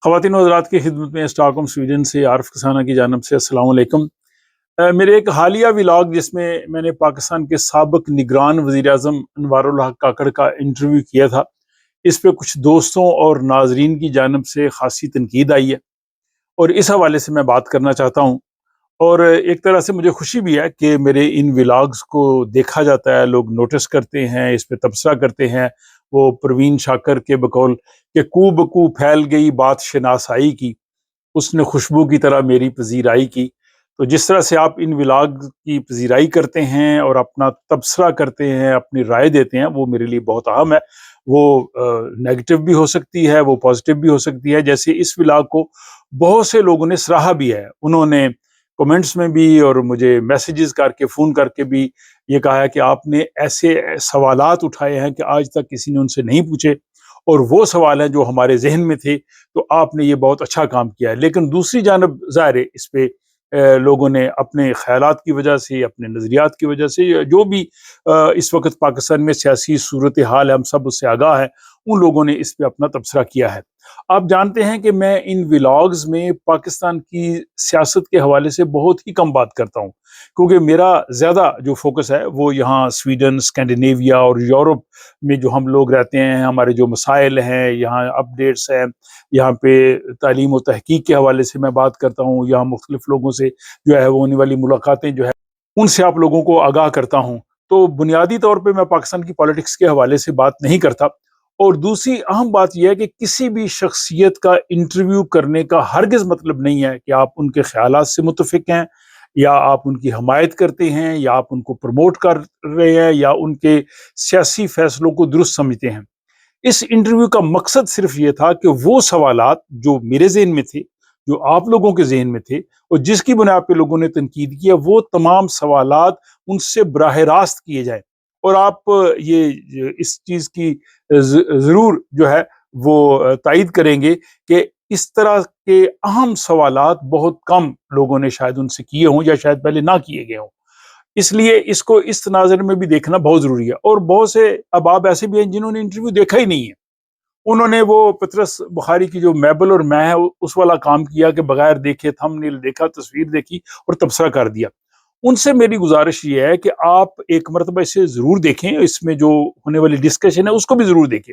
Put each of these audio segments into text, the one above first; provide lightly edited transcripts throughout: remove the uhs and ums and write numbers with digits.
ख़वातीन और हज़रात की खिदमत में स्टॉकहोम स्वीडन से आरिफ कसाना की जानिब से अस्सलाम वालेकुम। मेरे एक हालिया व्लॉग जिसमें मैंने पाकिस्तान के साबिक़ निगरान वज़ीर-ए-आज़म अनवारुल हक काकड़ का इंटरव्यू किया था, इस पे कुछ दोस्तों और नाज़रीन की जानिब से ख़ासी तनकीद आई है और इस हवाले से मैं बात करना चाहता हूँ। और एक तरह से मुझे खुशी भी है कि मेरे इन व्लॉग्स को देखा जाता है, लोग नोटिस करते हैं, इस पे तबसरा करते हैं। वो परवीन शाकर के बकौल कि कू बकू फैल गई बात शनासाई की, उसने खुशबू की तरह मेरी पजीराई की। तो जिस तरह से आप इन व्लॉग की पजीराई करते हैं और अपना तबसरा करते हैं, अपनी राय देते हैं, वो मेरे लिए बहुत अहम है। वो नेगेटिव भी हो सकती है, वो पॉजिटिव भी हो सकती है। जैसे इस व्लॉग को बहुत से लोगों ने सराहा भी है, उन्होंने कमेंट्स में भी और मुझे मैसेजेस करके, फ़ोन करके भी ये कहा है कि आपने ऐसे सवालात उठाए हैं कि आज तक किसी ने उनसे नहीं पूछे और वो सवाल हैं जो हमारे ज़हन में थे, तो आपने ये बहुत अच्छा काम किया है। लेकिन दूसरी जानब ज़ाहिर है इस पे लोगों ने अपने ख़यालात की वजह से, अपने नज़रियात की वजह से, या जो भी इस वक़्त पाकिस्तान में सियासी सूरत हाल है, हम सब उससे आगाह हैं, उन लोगों ने इस पे अपना तबसरा किया है। आप जानते हैं कि मैं इन व्लॉग्स में पाकिस्तान की सियासत के हवाले से बहुत ही कम बात करता हूँ, क्योंकि मेरा ज़्यादा जो फ़ोकस है वो यहाँ स्वीडन, स्कैंडिनेविया और यूरोप में जो हम लोग रहते हैं, हमारे जो मसाइल हैं, यहाँ अपडेट्स हैं, यहाँ पे तालीम और तहकीक के हवाले से मैं बात करता हूँ, यहाँ मुख्तलिफ लोगों से जो है वो होने वाली मुलाकातें जो है उनसे आप लोगों को आगाह करता हूँ। तो बुनियादी तौर पे मैं पाकिस्तान की पॉलिटिक्स के हवाले से बात नहीं करता। और दूसरी अहम बात यह है कि किसी भी शख्सियत का इंटरव्यू करने का हरगिज़ मतलब नहीं है कि आप उनके ख़यालात से मुत्तफ़िक हैं, या आप उनकी हमायत करते हैं, या आप उनको प्रमोट कर रहे हैं, या उनके सियासी फ़ैसलों को दुरुस्त समझते हैं। इस इंटरव्यू का मकसद सिर्फ ये था कि वो सवालात जो मेरे ज़हन में थे, जो आप लोगों के ज़हन में थे और जिसकी बुनियाद पे लोगों ने तनकीद किया, वो तमाम सवालात उनसे बराह रास्त किए जाएँ। और आप ये इस चीज़ की ज़रूर जो है वो तायीद करेंगे कि इस तरह के अहम सवालात बहुत कम लोगों ने शायद उनसे किए हों, या शायद पहले ना किए गए हों। इसलिए इसको इस तनाज़ुर में भी देखना बहुत ज़रूरी है। और बहुत से अहबाब ऐसे भी हैं जिन्होंने इंटरव्यू देखा ही नहीं है। उन्होंने वो पतरस बुखारी की जो मैबल और मैं है उस वाला काम किया कि बगैर देखे थंबनेल देखा, तस्वीर देखी और तबसरा कर दिया। उनसे मेरी गुज़ारिश ये है कि आप एक मर्तबा इसे ज़रूर देखें, इसमें जो होने वाली डिस्कशन है उसको भी ज़रूर देखें।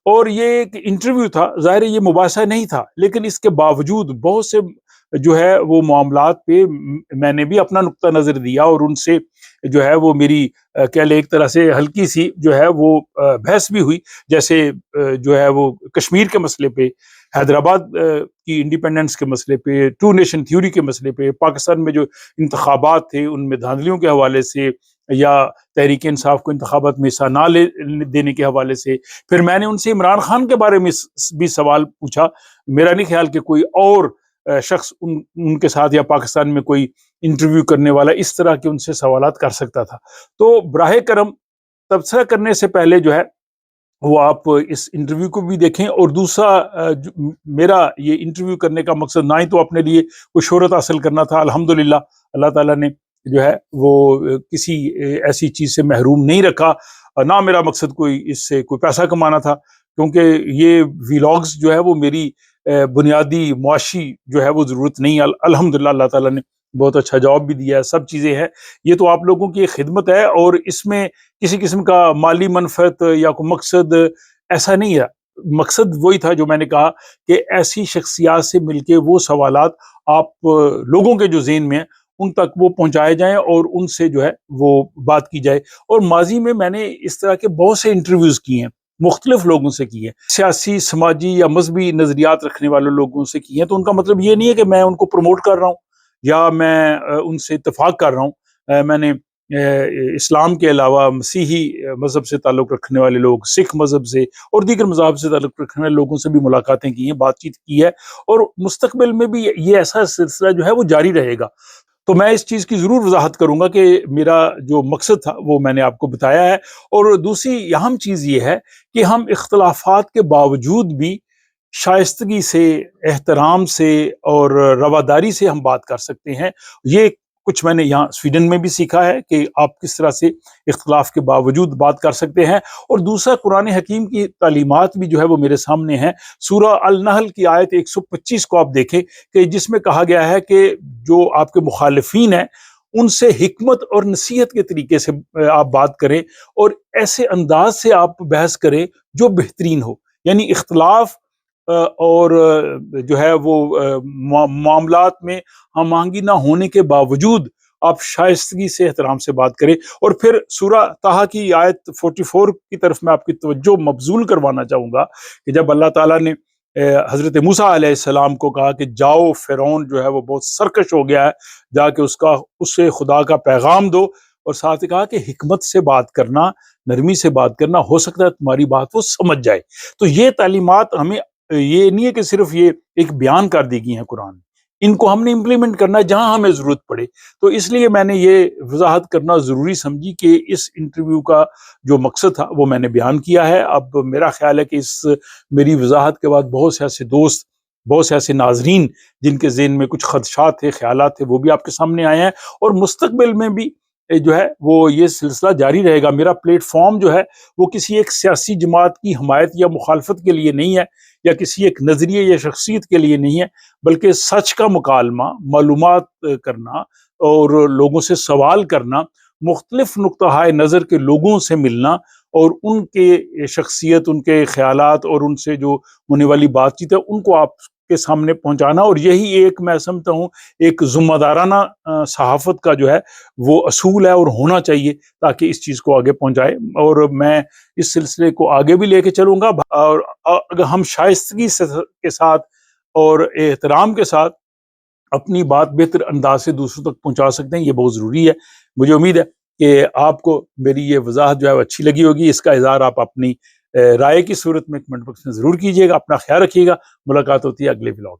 और ये एक इंटरव्यू था, ज़ाहिर है ये मुबासा नहीं था, लेकिन इसके बावजूद बहुत से जो है वो मामलात पे मैंने भी अपना नुक्ता नज़र दिया और उनसे जो है वो मेरी कह लें एक तरह से हल्की सी जो है वो बहस भी हुई। जैसे जो है वो कश्मीर के मसले पे, हैदराबाद की इंडिपेंडेंस के मसले पे, टू नेशन थ्योरी के मसले पे, पाकिस्तान में जो इंतखाबात थे उनमें धांधलियों के हवाले से, या तहरीक इंसाफ को इंतखाबात में हिस्सा ना देने के हवाले से। फिर मैंने उनसे इमरान खान के बारे में भी सवाल पूछा। मेरा नहीं ख्याल कि कोई और शख्स उनके साथ या पाकिस्तान में कोई इंटरव्यू करने वाला इस तरह के उनसे सवालात कर सकता था। तो बराहे करम तबसरा करने से पहले जो है वो आप इस इंटरव्यू को भी देखें। और दूसरा मेरा ये इंटरव्यू करने का मकसद ना ही तो अपने लिए कोई शोहरत हासिल करना था, अल्हम्दुलिल्लाह अल्लाह ताला ने जो है वो किसी ऐसी चीज़ से महरूम नहीं रखा, ना मेरा मकसद कोई इससे कोई पैसा कमाना था, क्योंकि ये व्लॉग्स जो है वो मेरी बुनियादी मुआशी जो है वो ज़रूरत नहीं है। अल्हम्दुलिल्लाह अल्लाह ताला ने बहुत अच्छा जवाब भी दिया है, सब चीज़ें हैं। ये तो आप लोगों की एक खिदमत है और इसमें किसी किस्म का माली मनफ़त या कोई मकसद ऐसा नहीं है। मकसद वही था जो मैंने कहा कि ऐसी शख्सियात से मिलके वो सवालात आप लोगों के जो ज़हन में हैं उन तक वो पहुँचाए जाएँ और उनसे जो है वो बात की जाए। और माज़ी में मैंने इस तरह के बहुत से इंटरव्यूज़ किए हैं, मुख्तलिफ लोगों से किए हैं, सियासी, समाजी या मज़हबी नज़रियात रखने वाले लोगों से किए हैं। तो उनका मतलब ये नहीं है कि मैं उनको प्रमोट कर रहा हूँ या मैं उनसे इत्तेफ़ाक कर रहा हूँ। मैंने इस्लाम के अलावा मसीही मज़हब से ताल्लुक़ रखने वाले लोग, सिख मज़हब से और दीगर मज़ाहब से ताल्लुक़ रखने वाले लोगों से भी मुलाकातें की हैं, बातचीत की है, और मुस्तक़बिल में भी ये ऐसा सिलसिला जो है वो जारी रहेगा। तो मैं इस चीज़ की ज़रूर वज़ाहत करूँगा कि मेरा जो मकसद था वो मैंने आपको बताया है। और दूसरी अहम चीज़ ये है कि हम इख्तिलाफ़ात के बावजूद भी शाइस्तगी से, एहतराम से और रवादारी से हम बात कर सकते हैं। ये کچھ میں نے یہاں سویڈن میں بھی سیکھا ہے کہ آپ کس طرح سے اختلاف کے باوجود بات کر سکتے ہیں، اور دوسرا قرآن حکیم کی تعلیمات بھی جو ہے وہ میرے سامنے ہیں۔ سورہ النحل کی آیت 125 کو آپ دیکھیں کہ جس میں کہا گیا ہے کہ جو آپ کے مخالفین ہیں ان سے حکمت اور نصیحت کے طریقے سے آپ بات کریں، اور ایسے انداز سے آپ بحث کریں جو بہترین ہو، یعنی اختلاف اور جو ہے وہ معاملات میں ہم آہنگی نہ ہونے کے باوجود آپ شائستگی سے احترام سے بات کریں۔ اور پھر سورہ طٰہٰ کی آیت 44 کی طرف میں آپ کی توجہ مبذول کروانا چاہوں گا کہ جب اللہ تعالیٰ نے حضرت موسیٰ علیہ السلام کو کہا کہ جاؤ، فرعون جو ہے وہ بہت سرکش ہو گیا ہے، جا کے اسے خدا کا پیغام دو، اور ساتھ ہی کہا کہ حکمت سے بات کرنا، نرمی سے بات کرنا، ہو سکتا ہے تمہاری بات وہ سمجھ جائے۔ تو یہ تعلیمات ہمیں، یہ نہیں ہے کہ صرف یہ ایک بیان کر دی گئی ہیں قرآن میں، ان کو ہم نے امپلیمنٹ کرنا ہے جہاں ہمیں ضرورت پڑے۔ تو اس لیے میں نے یہ وضاحت کرنا ضروری سمجھی کہ اس انٹرویو کا جو مقصد تھا وہ میں نے بیان کیا ہے۔ اب میرا خیال ہے کہ اس میری وضاحت کے بعد بہت سے ایسے دوست، بہت سے ایسے ناظرین جن کے ذہن میں کچھ خدشات تھے، خیالات تھے، وہ بھی آپ کے سامنے آئے ہیں، اور مستقبل میں بھی جو ہے وہ یہ سلسلہ جاری رہے گا۔ میرا پلیٹ فارم جو ہے وہ کسی ایک سیاسی جماعت کی حمایت یا مخالفت کے لیے نہیں ہے، یا کسی ایک نظریے یا شخصیت کے لیے نہیں ہے، بلکہ سچ کا مکالمہ، معلومات کرنا اور لوگوں سے سوال کرنا، مختلف نقطہ نظر کے لوگوں سے ملنا اور ان کے شخصیت، ان کے خیالات اور ان سے جو ہونے والی بات چیت ہے ان کو آپ کے سامنے پہنچانا، اور یہی ایک میں سمجھتا ہوں ایک ذمہ دارانہ صحافت کا جو ہے وہ اصول ہے اور ہونا چاہیے، تاکہ اس چیز کو آگے پہنچائے۔ اور میں اس سلسلے کو آگے بھی لے کے چلوں گا، اور اگر ہم شائستگی کے ساتھ اور احترام کے ساتھ اپنی بات بہتر انداز سے دوسروں تک پہنچا سکتے ہیں، یہ بہت ضروری ہے۔ مجھے امید ہے کہ آپ کو میری یہ وضاحت جو ہے اچھی لگی ہوگی۔ اس کا اظہار آپ اپنی رائے کی صورت میں کمنٹ باکس میں ضرور کیجیے گا۔ اپنا خیال رکھیے گا۔ ملاقات ہوتی ہے اگلے ولاگ۔